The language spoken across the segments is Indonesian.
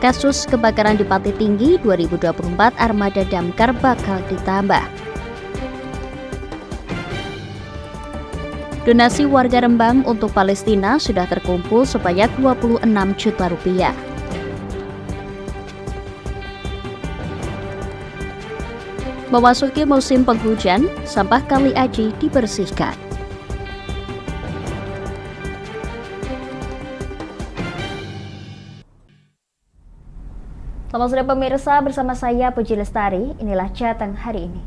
kasus kebakaran di Pati Tinggi 2024 armada damkar bakal ditambah. Donasi warga Rembang untuk Palestina sudah terkumpul sebanyak 26 juta rupiah. Memasuki musim penghujan, sampah Kali Aji dibersihkan. Selamat sore pemirsa, bersama saya Puji Lestari. Inilah Jateng hari ini.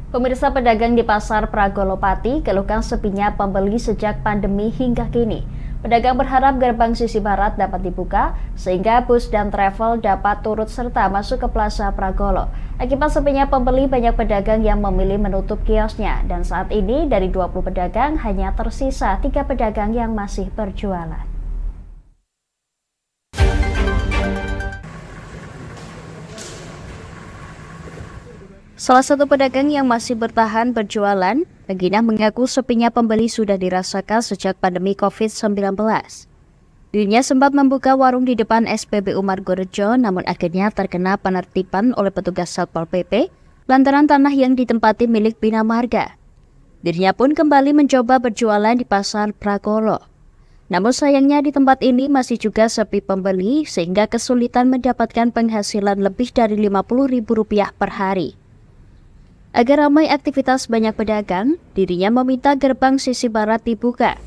Pemirsa, pedagang di Pasar Pragolopati keluhkan sepinya pembeli sejak pandemi hingga kini. Pedagang berharap gerbang sisi barat dapat dibuka sehingga bus dan travel dapat turut serta masuk ke Plaza Pragolo. Akibat sepinya pembeli, banyak pedagang yang memilih menutup kiosnya dan saat ini dari 20 pedagang hanya tersisa 3 pedagang yang masih berjualan. Salah satu pedagang yang masih bertahan berjualan, Regina mengaku sepinya pembeli sudah dirasakan sejak pandemi COVID-19. Dirinya sempat membuka warung di depan SPBU Margorejo, namun akhirnya terkena penertiban oleh petugas Satpol PP lantaran tanah yang ditempati milik Bina Marga. Dirinya pun kembali mencoba berjualan di Pasar Pragolo. Namun sayangnya di tempat ini masih juga sepi pembeli sehingga kesulitan mendapatkan penghasilan lebih dari Rp50.000 per hari. Agar ramai aktivitas banyak pedagang, dirinya meminta gerbang sisi barat dibuka.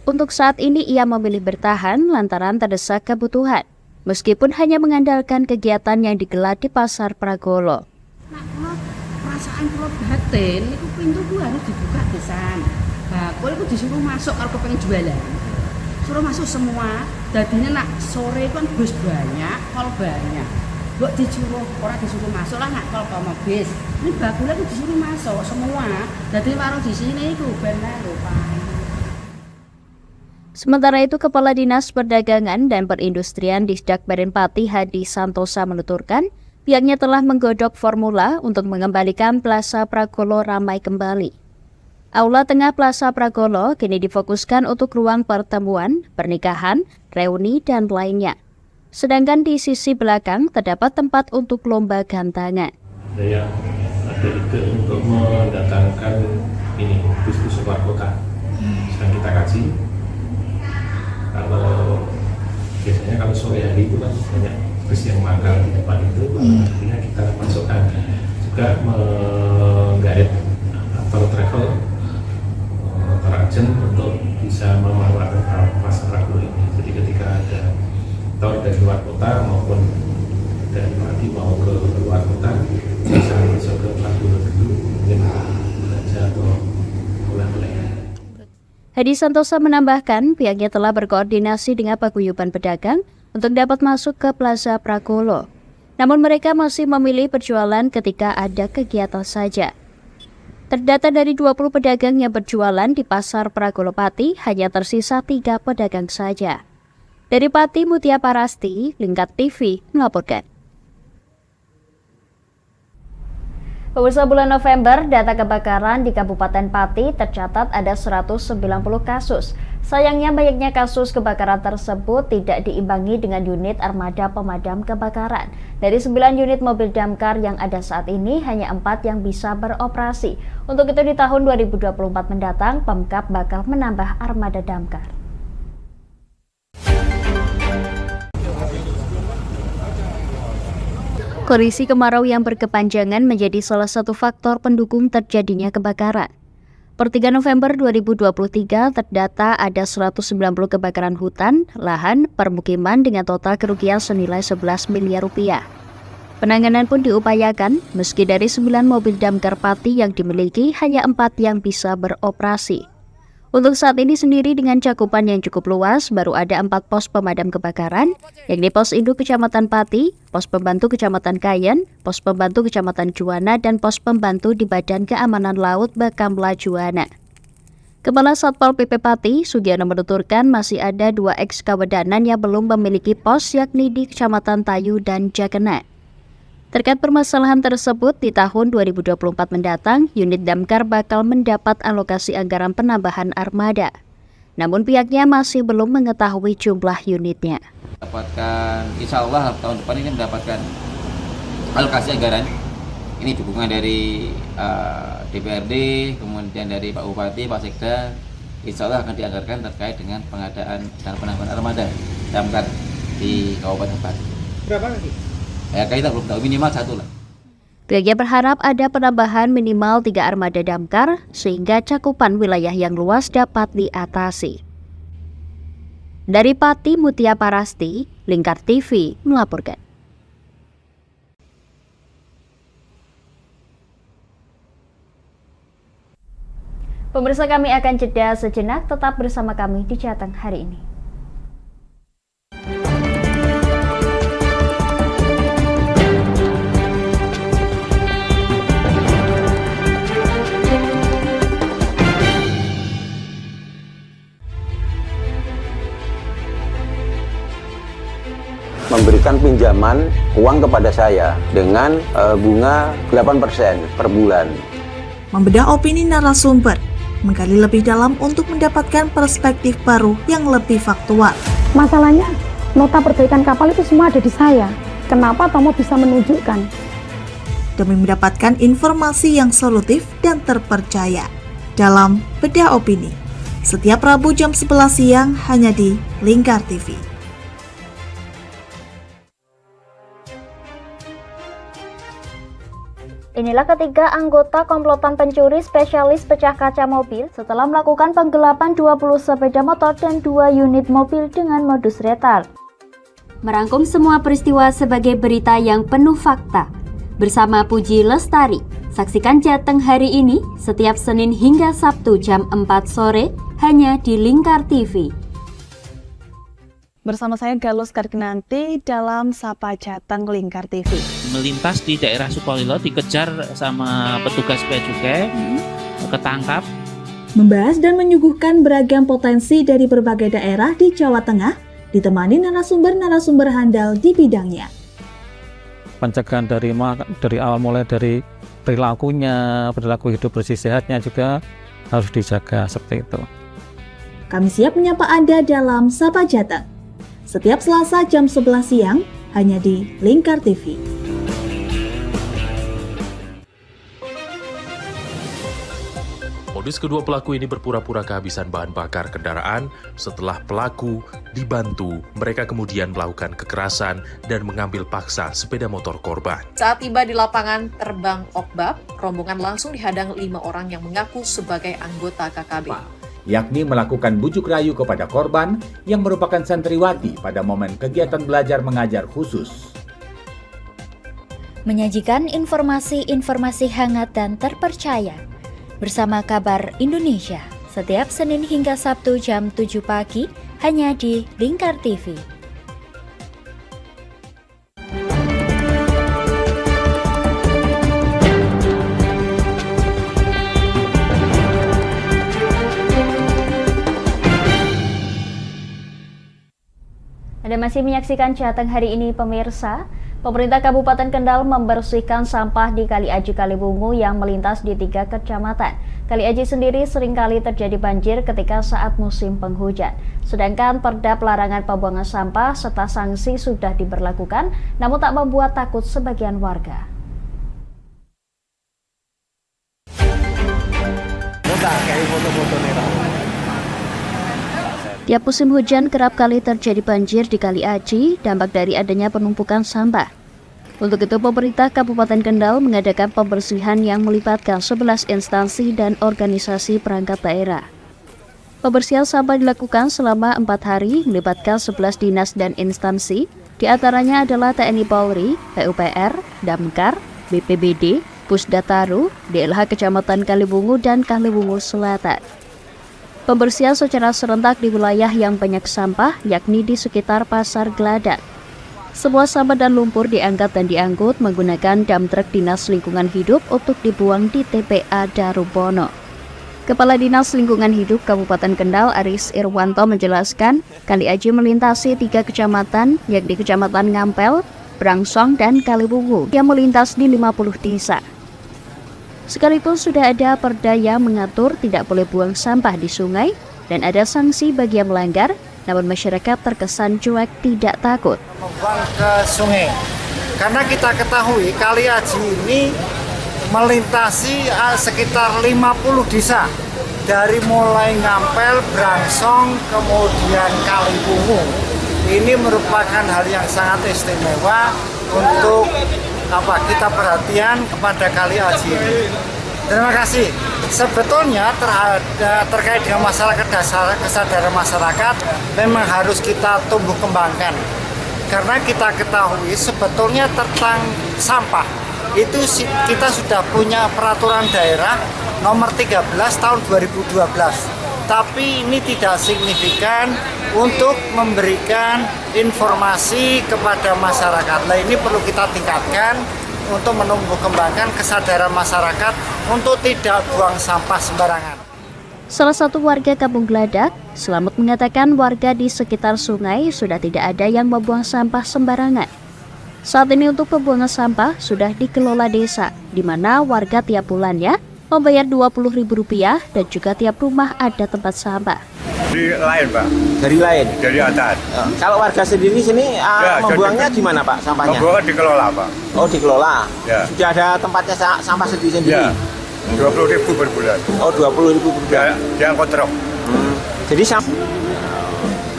Untuk saat ini ia memilih bertahan lantaran terdesak kebutuhan, meskipun hanya mengandalkan kegiatan yang digelar di Pasar Pragolo. Nah, kalau perasaan kalau batin, itu pintu itu harus dibuka pisan. Bakul itu disuruh masuk kalau pengen jualan. Suruh masuk semua, jadinya nak sore kan bus banyak, kol banyak. Mbok disuruh, orang disuruh masuk lah nak kalau mau bis. Ini bakulnya itu disuruh masuk semua. Jadi warung di sini itu benar lupa. Sementara itu, Kepala Dinas Perdagangan dan Perindustrian Disdak Pati Hadi Santosa menuturkan, pihaknya telah menggodok formula untuk mengembalikan Plaza Pragolo ramai kembali. Aula tengah Plaza Pragolo kini difokuskan untuk ruang pertemuan, pernikahan, reuni, dan lainnya. Sedangkan di sisi belakang terdapat tempat untuk lomba gantangan. Saya ada ide untuk mendatangkan bus-bus luar kota. Sedang kita kaji. Kalau biasanya kalau sore hari itu kan banyak bus yang mangkal di depan itu, artinya kita masukkan juga menggait atau travel para agen untuk bisa memanfaatkan pasar Pragolo ini. Jadi ketika ada tour dari luar kota maupun dari Pati mau ke luar kota bisa masuk ke Pragolo dulu, mungkin belanja atau oleh-oleh. Hadi Santosa menambahkan pihaknya telah berkoordinasi dengan paguyuban pedagang untuk dapat masuk ke Plaza Pragolo. Namun mereka masih memilih berjualan ketika ada kegiatan saja. Terdata dari 20 pedagang yang berjualan di Pasar Pragolopati, hanya tersisa 3 pedagang saja. Dari Pati, Mutia Parasti, Lingkar TV melaporkan. Pemirsa, bulan November, data kebakaran di Kabupaten Pati tercatat ada 190 kasus. Sayangnya banyaknya kasus kebakaran tersebut tidak diimbangi dengan unit armada pemadam kebakaran. Dari 9 unit mobil damkar yang ada saat ini, hanya 4 yang bisa beroperasi. Untuk itu di tahun 2024 mendatang, Pemkab bakal menambah armada damkar. Kondisi kemarau yang berkepanjangan menjadi salah satu faktor pendukung terjadinya kebakaran. Per 3 November 2023 terdata ada 190 kebakaran hutan, lahan, permukiman dengan total kerugian senilai 11 miliar rupiah. Penanganan pun diupayakan, meski dari 9 mobil damkar Pati yang dimiliki, hanya 4 yang bisa beroperasi. Untuk saat ini sendiri dengan cakupan yang cukup luas, baru ada 4 pos pemadam kebakaran, yakni Pos Induk Kecamatan Pati, Pos Pembantu Kecamatan Kayen, Pos Pembantu Kecamatan Juwana, dan Pos Pembantu di Badan Keamanan Laut Bakamla Juwana. Kepala Satpol PP Pati, Sugiono menuturkan masih ada 2 ex Kawedanan yang belum memiliki pos, yakni di Kecamatan Tayu dan Jakena. Terkait permasalahan tersebut, di tahun 2024 mendatang, unit damkar bakal mendapat alokasi anggaran penambahan armada. Namun pihaknya masih belum mengetahui jumlah unitnya. Insya Allah tahun depan ini mendapatkan alokasi anggaran. Ini dukungan dari DPRD, kemudian dari Pak Bupati, Pak Sekda. Insya Allah akan dianggarkan terkait dengan pengadaan dan penambahan armada damkar di Kabupaten Pati. Berapa lagi? Ya, kita belum tahu, minimal 1 lah. Pihaknya berharap ada penambahan minimal 3 armada damkar sehingga cakupan wilayah yang luas dapat diatasi. Dari Pati, Mutia Parasti, Lingkar TV melaporkan. Pemirsa, kami akan jeda sejenak, tetap bersama kami di Jateng hari ini. Memberikan pinjaman uang kepada saya dengan bunga 8% per bulan. Membedah opini narasumber, menggali lebih dalam untuk mendapatkan perspektif baru yang lebih faktual. Masalahnya, nota perbaikan kapal itu semua ada di saya. Kenapa Tomo bisa menunjukkan? Demi mendapatkan informasi yang solutif dan terpercaya. Dalam Bedah Opini, setiap Rabu jam 11 siang hanya di Lingkar TV. Inilah ketiga anggota komplotan pencuri spesialis pecah kaca mobil setelah melakukan penggelapan 20 sepeda motor dan 2 unit mobil dengan modus retal. Merangkum semua peristiwa sebagai berita yang penuh fakta. Bersama Puji Lestari, saksikan Jateng hari ini setiap Senin hingga Sabtu jam 4 sore hanya di Lingkar TV. Bersama saya Galus Karkinanti dalam Sapa Jateng Lingkar TV. Melintas di daerah Sukolilo dikejar sama petugas bea cukai, ketangkap. Membahas dan menyuguhkan beragam potensi dari berbagai daerah di Jawa Tengah, ditemani narasumber-narasumber handal di bidangnya. Pencegahan dari awal mulai dari perilakunya, perilaku hidup bersih sehatnya juga harus dijaga seperti itu. Kami siap menyapa Anda dalam Sapa Jateng. Setiap Selasa jam 11 siang hanya di Lingkar TV. Modus kedua pelaku ini berpura-pura kehabisan bahan bakar kendaraan. Setelah pelaku dibantu, mereka kemudian melakukan kekerasan dan mengambil paksa sepeda motor korban. Saat tiba di lapangan terbang Okbab, rombongan langsung dihadang 5 orang yang mengaku sebagai anggota KKB. Yakni melakukan bujuk rayu kepada korban yang merupakan santriwati pada momen kegiatan belajar mengajar khusus. Menyajikan informasi-informasi hangat dan terpercaya bersama Kabar Indonesia setiap Senin hingga Sabtu jam 7 pagi hanya di Lingkar TV. Anda masih menyaksikan Jateng hari ini, pemirsa. Pemerintah Kabupaten Kendal membersihkan sampah di Kali Aji Kaliwungu yang melintas di 3 kecamatan. Kali Aji sendiri seringkali terjadi banjir ketika saat musim penghujan. Sedangkan perda pelarangan pembuangan sampah serta sanksi sudah diberlakukan, namun tak membuat takut sebagian warga. Tiap musim hujan kerap kali terjadi banjir di Kali Aji, dampak dari adanya penumpukan sampah. Untuk itu, pemerintah Kabupaten Kendal mengadakan pembersihan yang melibatkan 11 instansi dan organisasi perangkat daerah. Pembersihan sampah dilakukan selama 4 hari, melibatkan 11 dinas dan instansi, di antaranya adalah TNI Polri, PUPR, Damkar, BPBD, Pusdataru, DLH Kecamatan Kaliwungu, dan Kaliwungu Selatan. Pembersihan secara serentak di wilayah yang banyak sampah, yakni di sekitar Pasar Geladak. Semua sampah dan lumpur diangkat dan diangkut menggunakan dam truk Dinas Lingkungan Hidup untuk dibuang di TPA Darubono. Kepala Dinas Lingkungan Hidup Kabupaten Kendal Aris Irwanto menjelaskan, Kali Aji melintasi 3 kecamatan, yakni Kecamatan Ngampel, Brangsong, dan Kaliwungu yang melintas di 50 desa. Sekalipun sudah ada perda yang mengatur tidak boleh buang sampah di sungai dan ada sanksi bagi yang melanggar, namun masyarakat terkesan cuek, tidak takut. Membuang ke sungai, karena kita ketahui Kali Aji ini melintasi sekitar 50 desa, dari mulai Ngampel, Brangsong, kemudian Kaliwungu. Ini merupakan hal yang sangat istimewa untuk kita perhatian kepada Kali Aji ini. Terima kasih. Sebetulnya terkait dengan masyarakat dasar, kesadaran masyarakat memang harus kita tumbuh kembangkan. Karena kita ketahui sebetulnya tentang sampah itu kita sudah punya peraturan daerah nomor 13 tahun 2012. Tapi ini tidak signifikan untuk memberikan informasi kepada masyarakat. Nah, ini perlu kita tingkatkan untuk menumbuh kembangkan kesadaran masyarakat untuk tidak buang sampah sembarangan. Salah satu warga Kampung Gladak, Selamat, mengatakan warga di sekitar sungai sudah tidak ada yang membuang sampah sembarangan. Saat ini untuk pembuangan sampah sudah dikelola desa, di mana warga tiap bulannya membayar Rp20.000 dan juga tiap rumah ada tempat sampah. Dari lain, Pak. Dari lain? Dari atas. Kalau warga sendiri sini membuangnya di mana, Pak, sampahnya? Membuangnya dikelola, Pak. Oh, dikelola. Ya. Sudah ada tempatnya sampah sendiri-sendiri? Ya. 20.000 per bulan. Oh, 20.000 per bulan. Diangkut truk. Jadi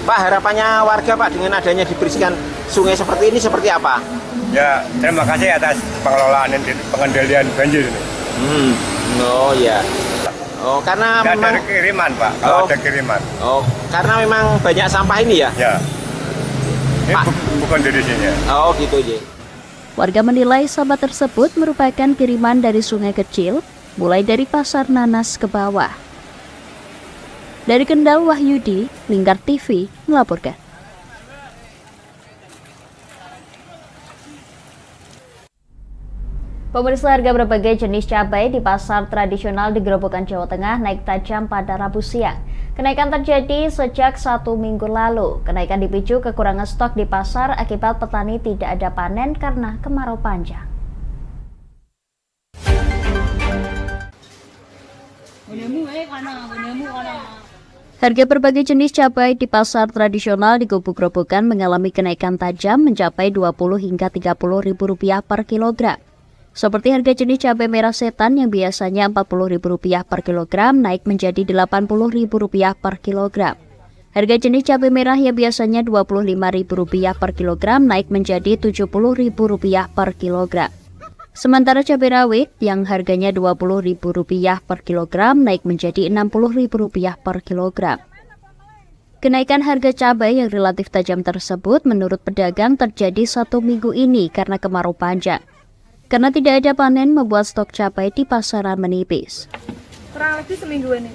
Pak, harapannya warga, Pak, dengan adanya dibersihkan sungai seperti ini seperti apa? Ya, terima kasih atas pengelolaan pengendalian banjir ini. Oh iya. Oh, karena memang ada kiriman, Pak. Kalau ada kiriman. Oh, karena memang banyak sampah ini ya? Ya. Ini Pak, bukan dari sini ya. Oh, gitu aja. Warga menilai sampah tersebut merupakan kiriman dari sungai kecil, mulai dari Pasar Nanas ke bawah. Dari Kendal, Wahyudi, Lingkar TV melaporkan. Pemirsa, harga berbagai jenis cabai di pasar tradisional di Grobogan, Jawa Tengah naik tajam pada Rabu siang. Kenaikan terjadi sejak 1 minggu lalu. Kenaikan dipicu kekurangan stok di pasar akibat petani tidak ada panen karena kemarau panjang. Harga berbagai jenis cabai di pasar tradisional di Gubuk Grobogan mengalami kenaikan tajam mencapai Rp20 hingga Rp30.000 per kilogram. Seperti harga jenis cabai merah setan yang biasanya Rp40.000 per kilogram naik menjadi Rp80.000 per kilogram. Harga jenis cabai merah yang biasanya Rp25.000 per kilogram naik menjadi Rp70.000 per kilogram. Sementara cabai rawit yang harganya Rp20.000 per kilogram naik menjadi Rp60.000 per kilogram. Kenaikan harga cabai yang relatif tajam tersebut menurut pedagang terjadi 1 minggu ini karena kemarau panjang. Karena tidak ada panen membuat stok cabai di pasaran menipis. Kurang lebih seminggu ini.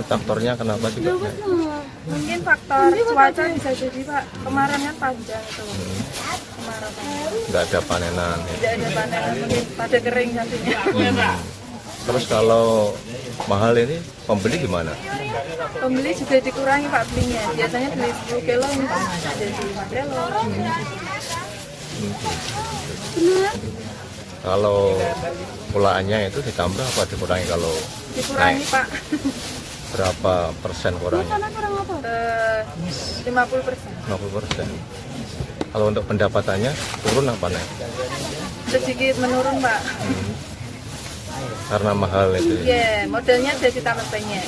Faktornya kenapa juga? Mungkin faktor cuaca bisa jadi, Pak. Kemarin kan panjang itu. Kemarau. Nggak ada panenan. Tidak ada panenan, mungkin pada kering nantinya. Terus kalau mahal ini pembeli gimana? Pembeli juga dikurangi, Pak, belinya. Biasanya beli 10 kilo jadi 5 kilo. Kalau pulaannya itu ditambah apa dikurangi kalau dikurangi, naik? Pak. Berapa persen kurangnya? 50%. 50%. Kalau untuk pendapatannya turun apa naik? Sedikit menurun, Pak. Karena mahal itu. Iya, modalnya jadi tambah banyak.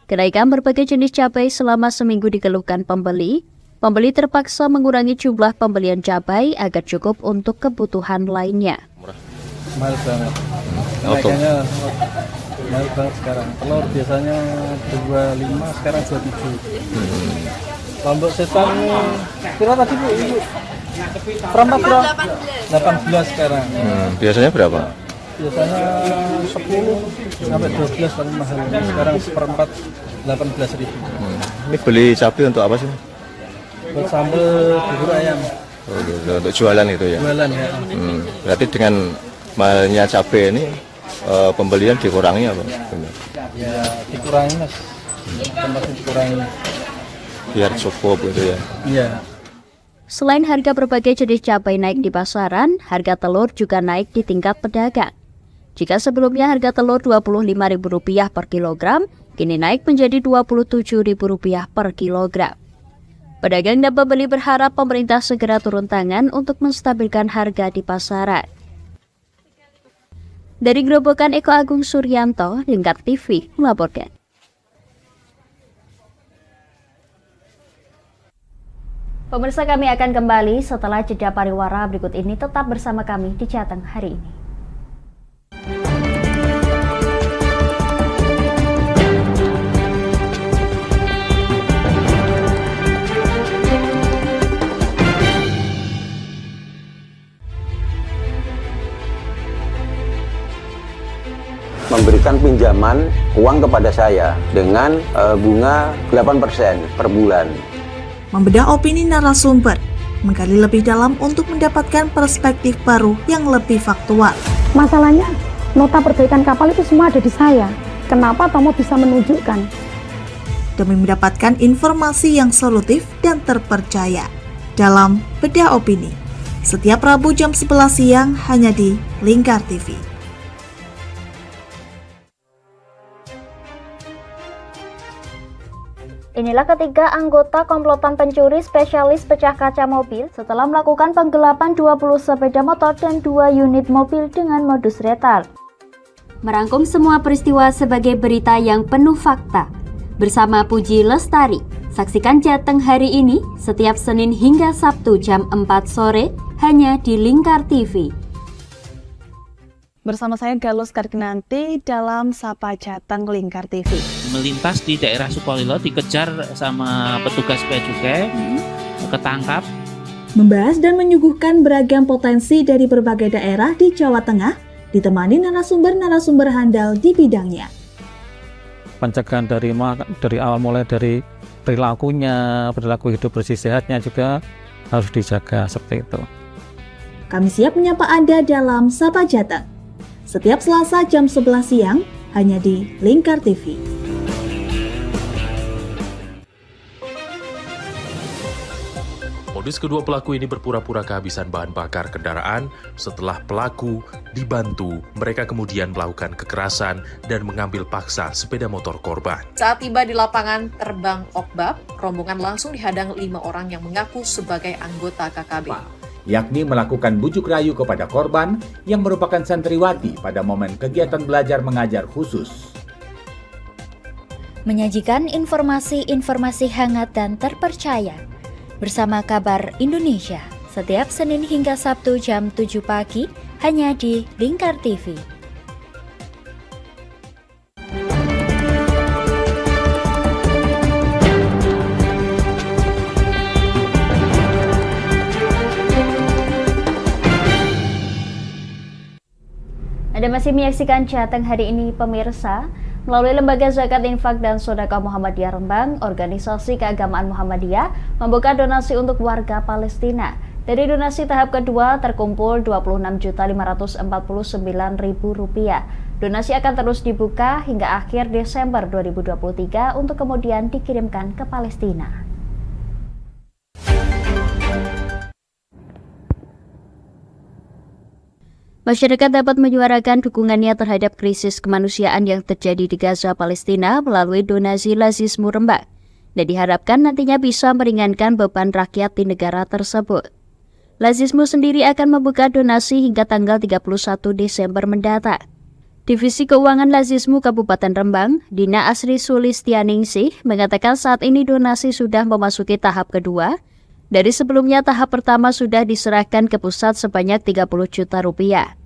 Kenaikan berbagai jenis cabai selama seminggu dikeluhkan pembeli. Pembeli terpaksa mengurangi jumlah pembelian cabai agar cukup untuk kebutuhan lainnya. Mahal banget. Kenaikannya mahal banget sekarang. Telur biasanya 25, sekarang 27. Lombok setan kira tadi Bu, Ibu? Perempat berapa? 18 sekarang. Biasanya berapa? Biasanya 10 sampai 12 paling mahal. Sekarang seperempat 18.000. Ini beli cabai untuk apa sih? Buat sambal bubur ayam. Oh, gitu. Untuk jualan itu ya? Jualan ya. Berarti dengan mahalnya cabai ini pembelian dikurangi apa? Ya dikurangi, Mas. Tempatnya dikurangi. Biar cukup gitu ya? Iya. Selain harga berbagai jenis cabai naik di pasaran, harga telur juga naik di tingkat pedagang. Jika sebelumnya harga telur Rp25.000 per kilogram, kini naik menjadi Rp27.000 per kilogram. Pedagang dan pembeli berharap pemerintah segera turun tangan untuk menstabilkan harga di pasaran. Dari Grobogan, Eko Agung Suryanto, Lingkar TV melaporkan. Pemirsa, kami akan kembali setelah jeda pariwara berikut ini. Tetap bersama kami di Jateng hari ini. Memberikan pinjaman uang kepada saya dengan bunga 8% per bulan. Membedah opini narasumber, menggali lebih dalam untuk mendapatkan perspektif baru yang lebih faktual. Masalahnya, nota perbaikan kapal itu semua ada di saya. Kenapa Tomo bisa menunjukkan? Demi mendapatkan informasi yang solutif dan terpercaya dalam Bedah Opini. Setiap Rabu jam 11 siang hanya di Lingkar TV. Inilah ketiga anggota komplotan pencuri spesialis pecah kaca mobil setelah melakukan penggelapan 20 sepeda motor dan 2 unit mobil dengan modus retal. Merangkum semua peristiwa sebagai berita yang penuh fakta. Bersama Puji Lestari, saksikan Jateng hari ini setiap Senin hingga Sabtu jam 4 sore hanya di Lingkar TV. Bersama saya Galus Karginanti dalam Sapa Jateng Lingkar TV. Melintas di daerah Sukolilo dikejar sama petugas bea cukai, ketangkap. Membahas dan menyuguhkan beragam potensi dari berbagai daerah di Jawa Tengah, ditemani narasumber-narasumber handal di bidangnya. Pencegahan dari awal mulai dari perilakunya, perilaku hidup bersih sehatnya juga harus dijaga seperti itu. Kami siap menyapa Anda dalam Sapa Jateng. Setiap Selasa jam 11 siang hanya di Lingkar TV. Modus kedua pelaku ini berpura-pura kehabisan bahan bakar kendaraan. Setelah pelaku dibantu, mereka kemudian melakukan kekerasan dan mengambil paksa sepeda motor korban. Saat tiba di lapangan terbang Okbab, rombongan langsung dihadang 5 orang yang mengaku sebagai anggota KKB. Yakni melakukan bujuk rayu kepada korban yang merupakan santriwati pada momen kegiatan belajar mengajar khusus. Menyajikan informasi-informasi hangat dan terpercaya bersama Kabar Indonesia setiap Senin hingga Sabtu jam 7 pagi hanya di Lingkar TV. Anda masih menyaksikan Jateng hari ini, pemirsa. Melalui Lembaga Zakat Infak dan Sedekah Muhammadiyah Rembang, organisasi keagamaan Muhammadiyah membuka donasi untuk warga Palestina. Dari donasi tahap kedua terkumpul Rp26.549.000. Donasi akan terus dibuka hingga akhir Desember 2023 untuk kemudian dikirimkan ke Palestina. Masyarakat dapat menyuarakan dukungannya terhadap krisis kemanusiaan yang terjadi di Gaza, Palestina melalui donasi Lazismu Rembang dan diharapkan nantinya bisa meringankan beban rakyat di negara tersebut. Lazismu sendiri akan membuka donasi hingga tanggal 31 Desember mendatang. Divisi Keuangan Lazismu Kabupaten Rembang, Dina Asri Sulistianingsih, mengatakan saat ini donasi sudah memasuki tahap kedua. Dari sebelumnya tahap pertama sudah diserahkan ke pusat sebanyak 30 juta rupiah.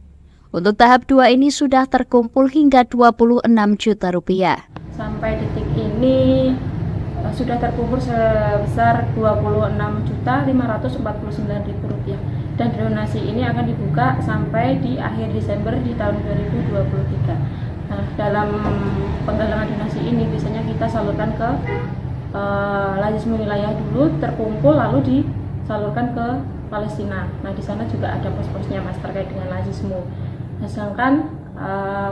Untuk tahap 2 ini sudah terkumpul hingga 26 juta rupiah. Sampai detik ini sudah terkumpul sebesar 26.549.000 rupiah. Dan donasi ini akan dibuka sampai di akhir Desember di tahun 2023. Nah, dalam penggalangan donasi ini biasanya kita salurkan ke Lazismu wilayah dulu, terkumpul lalu disalurkan ke Palestina. Nah, di sana juga ada pos-posnya Mas terkait dengan Lazismu. Nah, sedangkan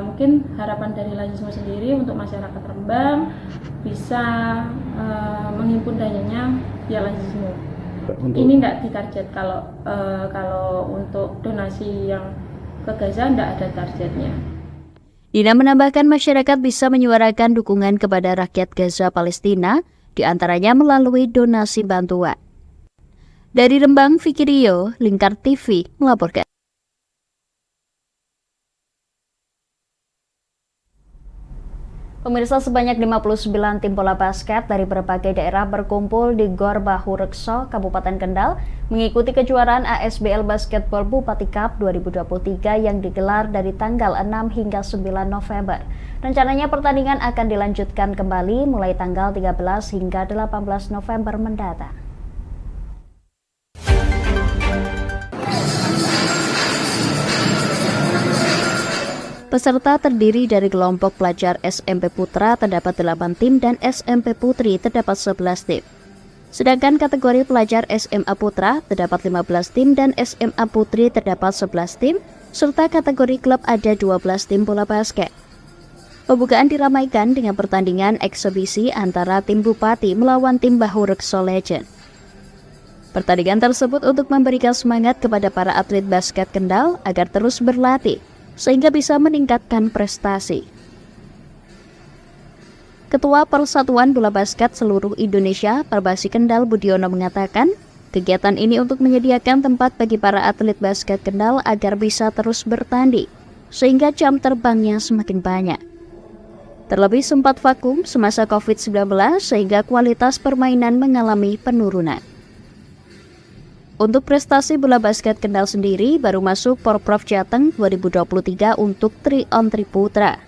mungkin harapan dari Lazismu sendiri untuk masyarakat Rembang bisa menghimpun dananya via Lazismu. Mbak? Untuk... Ini tidak ditarget. Kalau untuk donasi yang ke Gaza tidak ada targetnya. Dina menambahkan masyarakat bisa menyuarakan dukungan kepada rakyat Gaza Palestina, diantaranya melalui donasi bantuan. Dari Rembang, Vicky Rio, Lingkar TV melaporkan. Pemirsa, sebanyak 59 tim bola basket dari berbagai daerah berkumpul di Gor Bahu Rekso, Kabupaten Kendal, mengikuti kejuaraan ASBL Basketball Bupati Cup 2023 yang digelar dari tanggal 6 hingga 9 November. Rencananya pertandingan akan dilanjutkan kembali mulai tanggal 13 hingga 18 November mendatang. Peserta terdiri dari kelompok pelajar SMP Putra terdapat 8 tim dan SMP Putri terdapat 11 tim. Sedangkan kategori pelajar SMA Putra terdapat 15 tim dan SMA Putri terdapat 11 tim, serta kategori klub ada 12 tim bola basket. Pembukaan diramaikan dengan pertandingan eksebisi antara tim Bupati melawan tim Bahu Rekso Legend. Pertandingan tersebut untuk memberikan semangat kepada para atlet basket Kendal agar terus berlatih, sehingga bisa meningkatkan prestasi. Ketua Persatuan Bola Basket Seluruh Indonesia, Perbasi Kendal Budiono mengatakan, kegiatan ini untuk menyediakan tempat bagi para atlet basket Kendal agar bisa terus bertanding, sehingga jam terbangnya semakin banyak. Terlebih sempat vakum semasa COVID-19 sehingga kualitas permainan mengalami penurunan. Untuk prestasi bola basket Kendal sendiri baru masuk Porprov Jateng 2023 untuk 3-on-3 putra.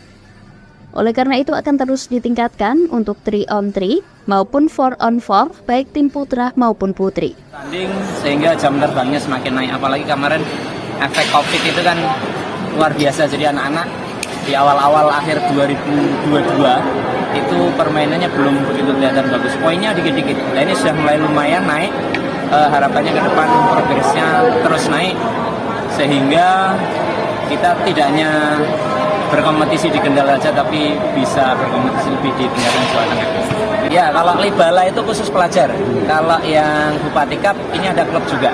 Oleh karena itu akan terus ditingkatkan untuk 3-on-3 maupun 4-on-4 baik tim putra maupun putri. Tanding sehingga jam terbangnya semakin naik, apalagi kemarin efek Covid itu kan luar biasa. Jadi anak-anak di awal-awal akhir 2022 itu permainannya belum begitu kelihatan bagus. Poinnya dikit-dikit. Nah, ini sudah mulai lumayan naik. Harapannya ke depan progresnya terus naik sehingga kita tidak hanya berkompetisi di Kendal saja tapi bisa berkompetisi lebih di Bengawan Jawa Tengah. Ya, kalau Libala itu khusus pelajar. Kalau yang Bupati Cup ini ada klub juga.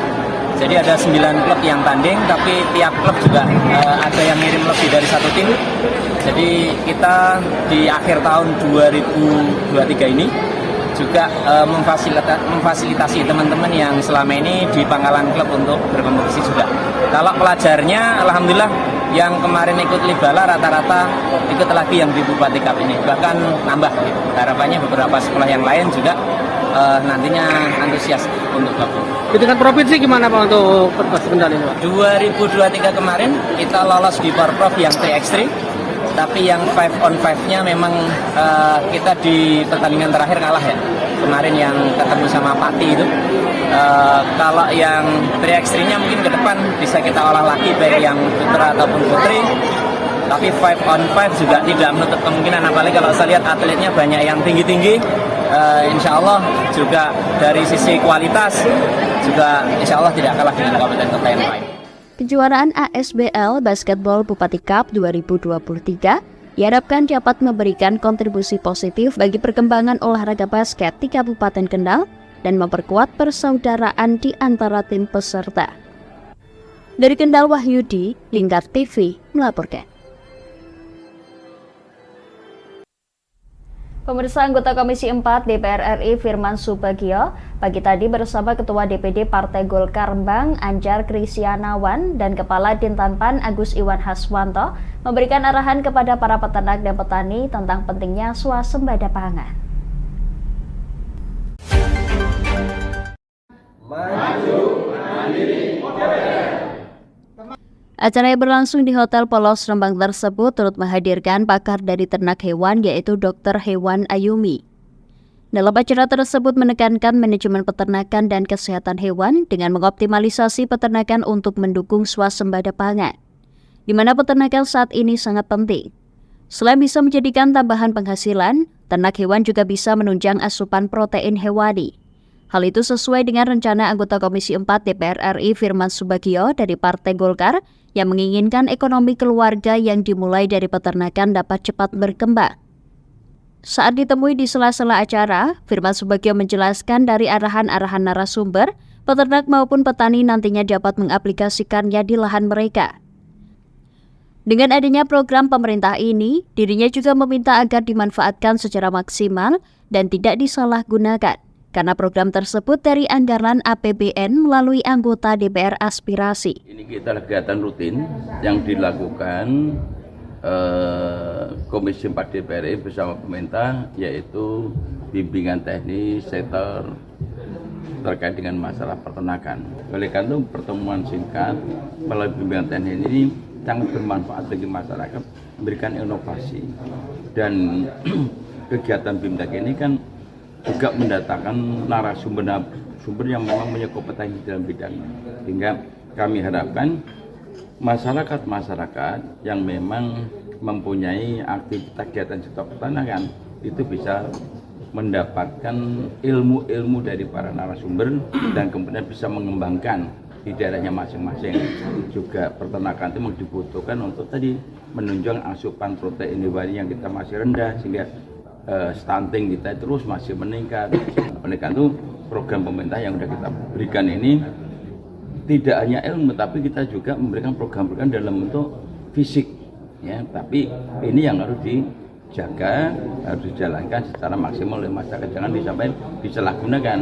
Jadi ada 9 klub yang tanding, tapi tiap klub juga ada yang ngirim lebih dari 1 tim. Jadi kita di akhir tahun 2023 ini juga memfasilitasi teman-teman yang selama ini di pangkalan klub untuk berkompetisi juga. Kalau pelajarnya, alhamdulillah yang kemarin ikut Libala rata-rata ikut lagi yang di Bupati Cup ini, bahkan nambah. Harapannya beberapa sekolah yang lain juga nantinya antusias untuk gabung. Di tingkat provinsi gimana Pak untuk Perbasi Kendal ini Pak? 2023 kemarin kita lolos di Porprov yang 3x3. Tapi yang 5-on-5-nya memang kita di pertandingan terakhir kalah ya. Kemarin yang ketemu sama Pati itu. Kalau yang 3x3-nya mungkin ke depan bisa kita olah lagi baik yang putra ataupun putri. Tapi 5-on-5 juga tidak menutup kemungkinan, apalagi kalau saya lihat atletnya banyak yang tinggi-tinggi. Insya Allah juga dari sisi kualitas juga insya Allah tidak kalah dengan kabupaten yang lain. Kejuaraan ASBL Basketball Bupati Cup 2023 diharapkan dapat memberikan kontribusi positif bagi perkembangan olahraga basket di Kabupaten Kendal dan memperkuat persaudaraan di antara tim peserta. Dari Kendal, Wahyudi, Lingkar TV melaporkan. Pemirsa, anggota Komisi 4 DPR RI Firman Subagio pagi tadi bersama Ketua DPD Partai Golkar Rembang Anjar Kristianawan dan Kepala Dintanpan Agus Iwan Haswanto memberikan arahan kepada para peternak dan petani tentang pentingnya swasembada pangan. Maju, mandiri, modern. Acara yang berlangsung di Hotel Polos Rembang tersebut turut menghadirkan pakar dari ternak hewan yaitu Dr. Hewan Ayumi. Dalam acara tersebut menekankan manajemen peternakan dan kesehatan hewan dengan mengoptimalisasi peternakan untuk mendukung swasembada pangan, di mana peternakan saat ini sangat penting. Selain bisa menjadikan tambahan penghasilan, ternak hewan juga bisa menunjang asupan protein hewani. Hal itu sesuai dengan rencana anggota Komisi 4 DPR RI Firman Subagio dari Partai Golkar yang menginginkan ekonomi keluarga yang dimulai dari peternakan dapat cepat berkembang. Saat ditemui di sela-sela acara, Firman Subagio menjelaskan dari arahan-arahan narasumber peternak maupun petani nantinya dapat mengaplikasikannya di lahan mereka. Dengan adanya program pemerintah ini, dirinya juga meminta agar dimanfaatkan secara maksimal dan tidak disalahgunakan, karena program tersebut dari anggaran APBN melalui anggota DPR aspirasi. Ini kita kegiatan rutin yang dilakukan Komisi 4 DPR RI bersama pemerintah, yaitu bimbingan teknis sektor terkait dengan masalah peternakan. Oleh karena itu pertemuan singkat melalui bimbingan teknis ini sangat bermanfaat bagi masyarakat, memberikan inovasi, dan kegiatan BIMTEK ini kan juga mendatangkan narasumber yang memang punya kompetensi dalam bidangnya, sehingga kami harapkan masyarakat yang memang mempunyai aktivitas kegiatan sektor peternakan itu bisa mendapatkan ilmu-ilmu dari para narasumber dan kemudian bisa mengembangkan di daerahnya masing-masing. Juga peternakan itu dibutuhkan untuk tadi menunjang asupan protein hewani yang kita masih rendah, sehingga stunting kita terus masih meningkat. Oleh karena itu program pemerintah yang sudah kita berikan ini tidak hanya ilmu, tapi kita juga memberikan program-program dalam bentuk fisik, ya. Tapi ini yang harus dijaga, harus dijalankan secara maksimal oleh masyarakat, jangan disampai disalahgunakan.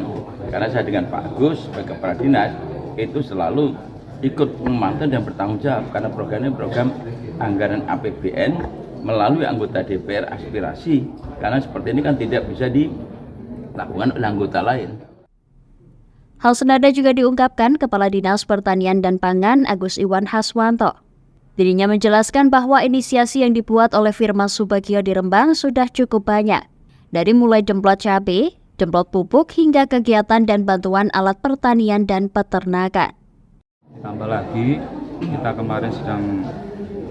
Karena saya dengan Pak Agus sebagai kepala dinas itu selalu ikut memantau dan bertanggung jawab, karena program ini program anggaran APBN melalui anggota DPR aspirasi, karena seperti ini kan tidak bisa dilakukan oleh anggota lain. Hal senada juga diungkapkan Kepala Dinas Pertanian dan Pangan Agus Iwan Haswanto. Dirinya menjelaskan bahwa inisiasi yang dibuat oleh Firman Subagio di Rembang sudah cukup banyak, dari mulai demplot cabai, demplot pupuk, hingga kegiatan dan bantuan alat pertanian dan peternakan. Tambah lagi, kita kemarin sedang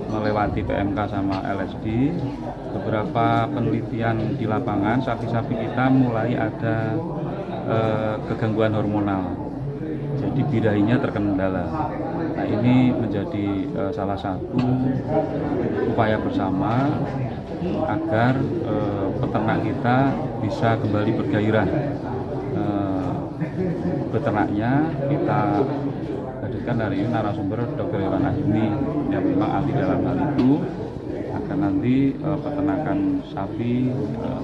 melewati PMK sama LSD, beberapa penelitian di lapangan, sapi-sapi kita mulai ada kegangguan hormonal, jadi birahinya terkendala. Nah, ini menjadi salah satu upaya bersama agar peternak kita bisa kembali bergairah. Peternaknya kita hadirkan hari ini narasumber Dr. Hewan Azmi yang memang ahli dalam hal itu, agar nanti peternakan sapi,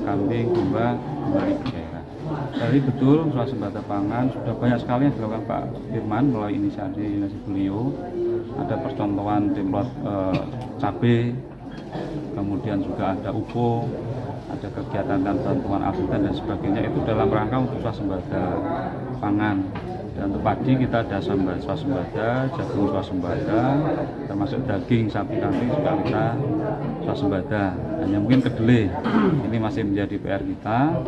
kambing, domba kembali bergairah. Jadi betul swasembada pangan sudah banyak sekali yang dilakukan Pak Firman melalui inisiasi beliau. Ada percontohan demplot cabai, kemudian juga ada UFO, ada kegiatan dan bantuan asisten dan sebagainya, itu dalam rangka untuk swasembada pangan. Dan untuk padi kita ada swasembada, jagung swasembada, termasuk daging sapi kambing juga kita swasembada. Hanya mungkin kedelai ini masih menjadi PR kita.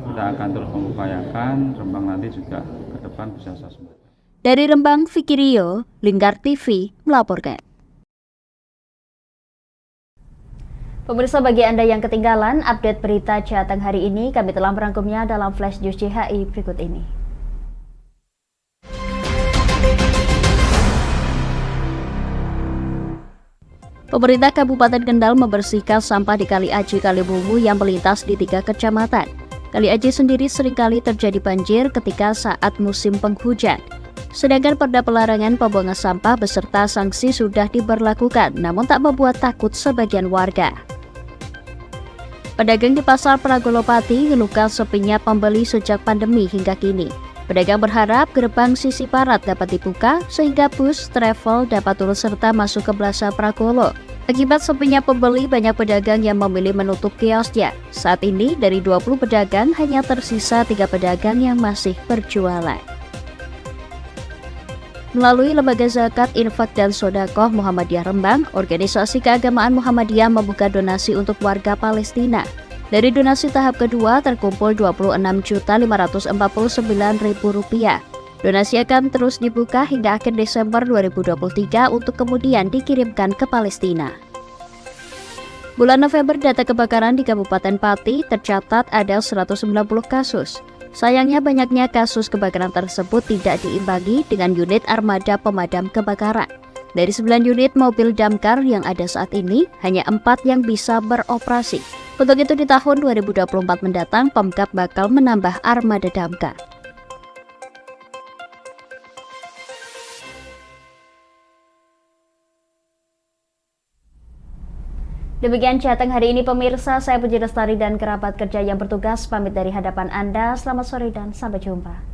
Kita akan terus mengupayakan Rembang nanti juga ke depan bisa swasembada. Dari Rembang, Vicky Rio, Lingkar TV melaporkan. Pemirsa, bagi Anda yang ketinggalan update berita Jateng hari ini, kami telah merangkumnya dalam Flash News CHI berikut ini. Pemerintah Kabupaten Kendal membersihkan sampah di Kali Aji Kaliwungu yang melintas di 3 kecamatan. Kali Aji sendiri seringkali terjadi banjir ketika saat musim penghujan. Sedangkan perda pelarangan pembuangan sampah beserta sanksi sudah diberlakukan, namun tak membuat takut sebagian warga. Pedagang di Pasar Pragolopati ngeluhkan sepinya pembeli sejak pandemi hingga kini. Pedagang berharap gerbang sisi barat dapat dibuka sehingga bus travel dapat turut serta masuk ke Plaza Pragolo. Akibat sepinya pembeli, banyak pedagang yang memilih menutup kiosnya. Saat ini dari 20 pedagang hanya tersisa 3 pedagang yang masih berjualan. Melalui Lembaga Zakat, Infak, dan Sodakoh Muhammadiyah Rembang, organisasi keagamaan Muhammadiyah membuka donasi untuk warga Palestina. Dari donasi tahap kedua terkumpul Rp26.549.000. Donasi akan terus dibuka hingga akhir Desember 2023 untuk kemudian dikirimkan ke Palestina. Bulan November, data kebakaran di Kabupaten Pati tercatat ada 190 kasus. Sayangnya banyaknya kasus kebakaran tersebut tidak diimbangi dengan unit armada pemadam kebakaran. Dari 9 unit mobil damkar yang ada saat ini, hanya 4 yang bisa beroperasi. Untuk itu di tahun 2024 mendatang, Pemkab bakal menambah armada damkar. Demikian Jateng hari ini pemirsa, saya Puji Lestari dan kerabat kerja yang bertugas pamit dari hadapan Anda. Selamat sore dan sampai jumpa.